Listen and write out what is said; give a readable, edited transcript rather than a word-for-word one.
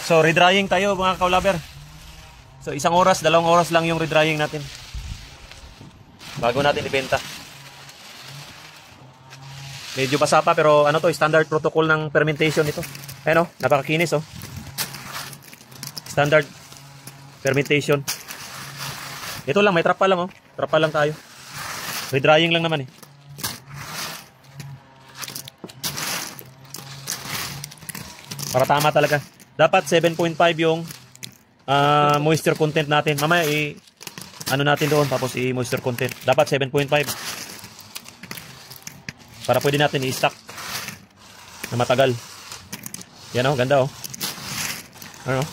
So redrying tayo mga kaulaber. So 1 oras, 2 oras lang yung redrying natin bago natin ibenta. Medyo basa pa pero ano to, standard protocol ng fermentation ito. Ayan o, napakakinis o. Standard fermentation. Ito lang, may trapa lang o. Trapa lang tayo. Redrying lang naman eh. Para tama talaga. Dapat 7.5 yung moisture content natin. Mamaya ano natin doon tapos moisture content. Dapat 7.5. Para pwede natin i-stock na matagal. Yan o, ganda o. Ano?